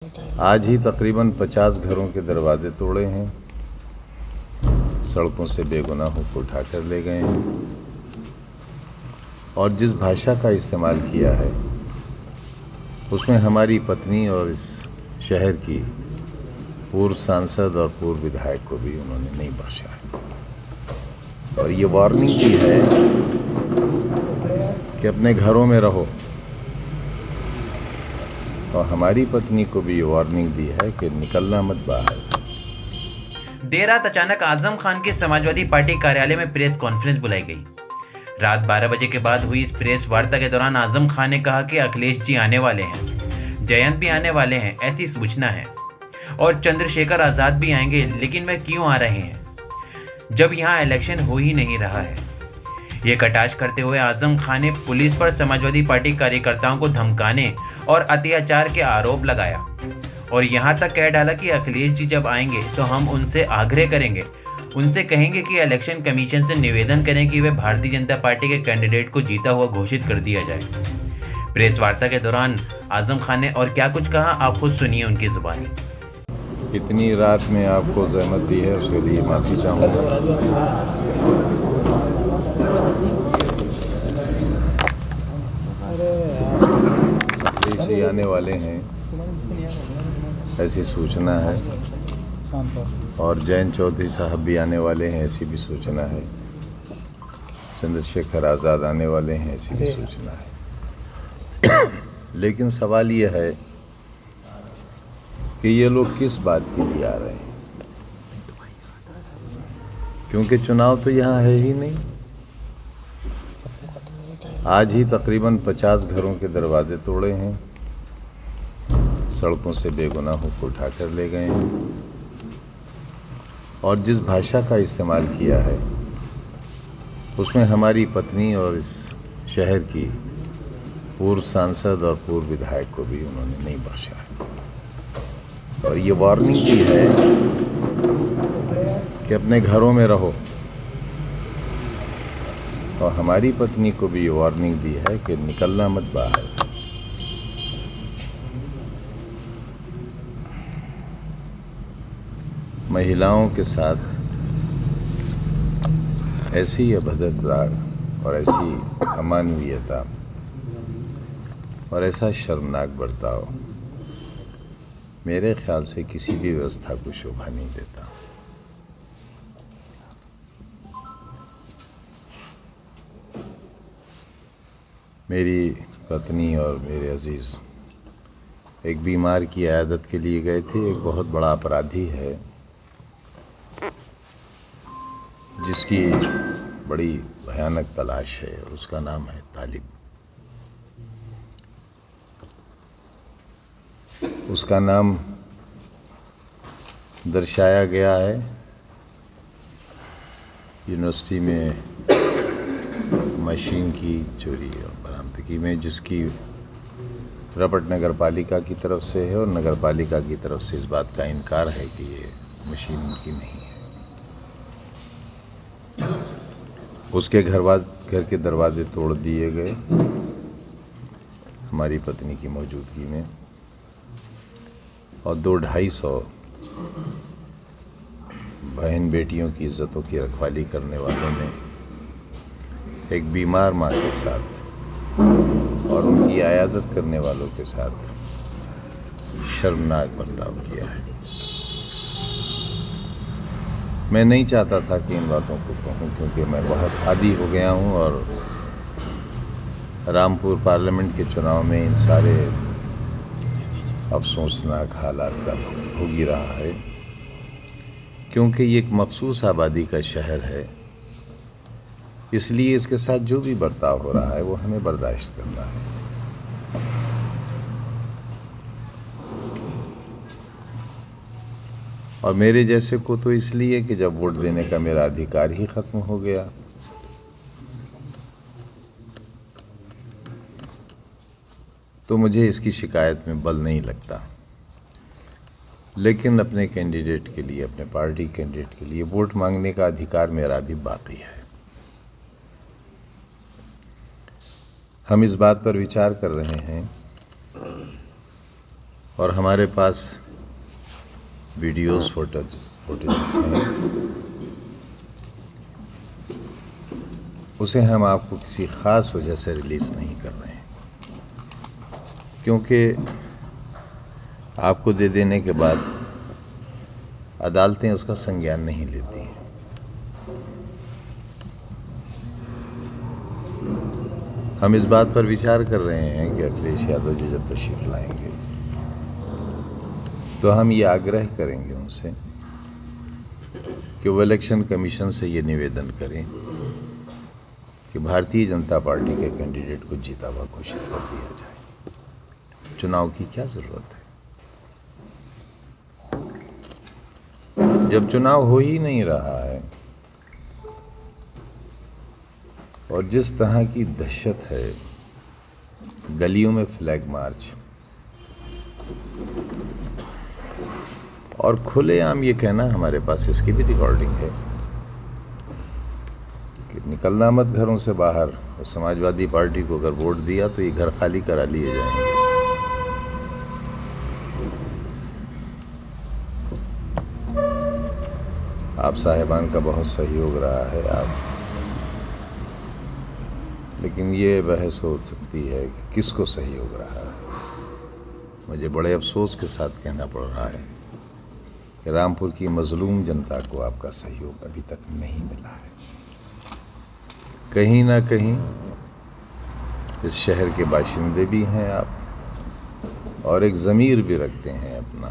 आज ही तकरीबन 50 घरों के दरवाजे तोड़े हैं, सड़कों से बेगुनाहों को उठाकर ले गए हैं और जिस भाषा का इस्तेमाल किया है उसमें हमारी पत्नी और इस शहर की पूर्व सांसद और पूर्व विधायक को भी उन्होंने नहीं बख्शा है। और ये वार्निंग दी है कि अपने घरों में रहो, और हमारी पत्नी को भी ये वार्निंग दी है कि निकलना मत बाहर। देर रात अचानक आजम खान के समाजवादी पार्टी कार्यालय में प्रेस कॉन्फ्रेंस बुलाई गई। रात 12 बजे के बाद हुई इस प्रेस वार्ता के दौरान आजम खान ने कहा कि अखिलेश जी आने वाले हैं, जयंत भी आने वाले हैं, ऐसी सूचना है, और चंद्रशेखर आजाद भी आएंगे, लेकिन वह क्यों आ रहे हैं जब यहाँ इलेक्शन हो ही नहीं रहा है। ये कटाक्ष करते हुए आजम खान ने पुलिस पर समाजवादी पार्टी कार्यकर्ताओं को धमकाने और अत्याचार के आरोप लगाया और यहाँ तक कह डाला कि अखिलेश जी जब आएंगे तो हम उनसे आग्रह करेंगे, उनसे कहेंगे कि इलेक्शन कमीशन से निवेदन करें कि वे भारतीय जनता पार्टी के कैंडिडेट को जीता हुआ घोषित कर दिया जाए। प्रेस वार्ता के दौरान आजम खान ने और क्या कुछ कहा, आप खुद सुनिए उनकी जुबानी। इतनी रात में आपको जहमत दी है उसके लिए माफ़ी चाहूँगा। अखिलेश जी आने वाले हैं ऐसी सूचना है, और जयंत चौधरी साहब भी आने वाले हैं ऐसी भी सूचना है, चंद्रशेखर आज़ाद आने वाले हैं ऐसी भी सूचना है। लेकिन सवाल यह है कि ये लोग किस बात के लिए आ रहे हैं, क्योंकि चुनाव तो यहाँ है ही नहीं। आज ही तकरीबन 50 घरों के दरवाजे तोड़े हैं, सड़कों से बेगुनाहों को उठाकर ले गए हैं और जिस भाषा का इस्तेमाल किया है उसमें हमारी पत्नी और इस शहर की पूर्व सांसद और पूर्व विधायक को भी उन्होंने नहीं बख्शा है। और ये वार्निंग दी है कि अपने घरों में रहो, और हमारी पत्नी को भी ये वार्निंग दी है कि निकलना मत बाहर। महिलाओं के साथ ऐसी अभद्रता और ऐसी अमानवीयता और ऐसा शर्मनाक बर्ताव मेरे ख्याल से किसी भी व्यवस्था को शोभा नहीं देता। मेरी पत्नी और मेरे अजीज़ एक बीमार की इयादत के लिए गए थे। एक बहुत बड़ा अपराधी है जिसकी बड़ी भयानक तलाश है और उसका नाम है तालिब। उसका नाम दर्शाया गया है यूनिवर्सिटी में मशीन की चोरी और बरामदगी में, जिसकी रपट नगर पालिका की तरफ से है और नगर पालिका की तरफ से इस बात का इनकार है कि ये मशीन उनकी नहीं है। उसके घर के दरवाजे तोड़ दिए गए हमारी पत्नी की मौजूदगी में, और 200-250 बहन बेटियों की इज्जतों की रखवाली करने वालों ने एक बीमार माँ के साथ और उनकी इयादत करने वालों के साथ शर्मनाक बर्ताव किया है। मैं नहीं चाहता था कि इन बातों को कहूँ, क्योंकि मैं बहुत आदी हो गया हूँ और रामपुर पार्लियामेंट के चुनाव में इन सारे अफसोसनाक हालात का भोगी रहा है, क्योंकि ये एक मखसूस आबादी का शहर है। इसलिए इसके साथ जो भी बर्ताव हो रहा है वो हमें बर्दाश्त करना है। और मेरे जैसे को तो इसलिए कि जब वोट देने का मेरा अधिकार ही ख़त्म हो गया, तो मुझे इसकी शिकायत में बल नहीं लगता। लेकिन अपने कैंडिडेट के लिए, अपने पार्टी कैंडिडेट के लिए वोट मांगने का अधिकार मेरा भी बाकी है। हम इस बात पर विचार कर रहे हैं और हमारे पास वीडियोस फुटेजेस हैं, उसे हम आपको किसी ख़ास वजह से रिलीज़ नहीं कर रहे हैं, क्योंकि आपको दे देने के बाद अदालतें उसका संज्ञान नहीं लेती हैं। हम इस बात पर विचार कर रहे हैं कि अखिलेश यादव जी जब तशरीफ लाएंगे तो हम ये आग्रह करेंगे उनसे कि वो इलेक्शन कमीशन से ये निवेदन करें कि भारतीय जनता पार्टी के कैंडिडेट को जीता हुआ घोषित कर दिया जाए। चुनाव की क्या ज़रूरत है जब चुनाव हो ही नहीं रहा है और जिस तरह की दहशत है, गलियों में फ्लैग मार्च और खुलेआम ये कहना, हमारे पास इसकी भी रिकॉर्डिंग है कि निकलना मत घरों से बाहर, और समाजवादी पार्टी को अगर वोट दिया तो ये घर खाली करा लिए जाएंगे। आप साहिबान का बहुत सहयोग रहा है लेकिन ये बहस हो सकती है कि किसको सहयोग रहा है। मुझे बड़े अफसोस के साथ कहना पड़ रहा है कि रामपुर की मजलूम जनता को आपका सहयोग अभी तक नहीं मिला है। कहीं ना कहीं इस शहर के बाशिंदे भी हैं आप और एक ज़मीर भी रखते हैं अपना,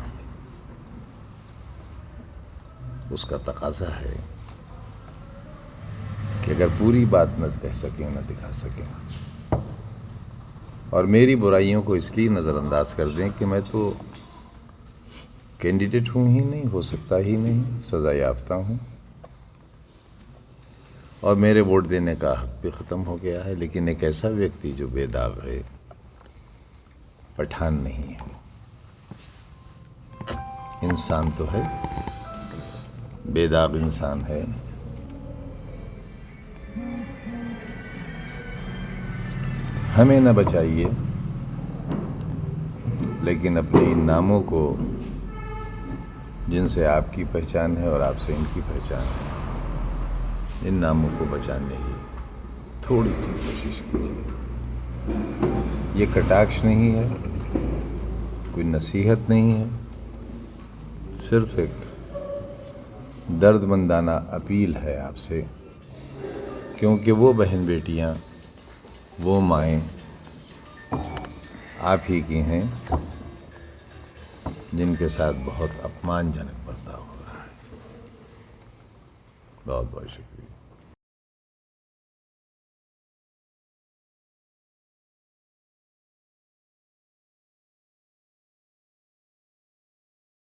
उसका तकाजा है कि अगर पूरी बात न कह सकें, न दिखा सकें और मेरी बुराइयों को इसलिए नज़रअंदाज कर दें कि मैं तो कैंडिडेट हूँ ही नहीं, हो सकता ही नहीं, सज़ा याफ्ता हूँ और मेरे वोट देने का हक भी ख़त्म हो गया है। लेकिन एक ऐसा व्यक्ति जो बेदाग है, पठान नहीं है, इंसान तो है, बेदाग इंसान है, हमें न बचाइए लेकिन अपने इन नामों को, जिनसे आपकी पहचान है और आपसे इनकी पहचान है, इन नामों को बचाने की थोड़ी सी कोशिश कीजिए। ये कटाक्ष नहीं है, कोई नसीहत नहीं है, सिर्फ एक दर्दमंदाना अपील है आपसे, क्योंकि वो बहन बेटियां, वो माएँ आप ही की हैं जिनके साथ बहुत अपमानजनक बर्ताव हो रहा है। बहुत बहुत शुक्रिया।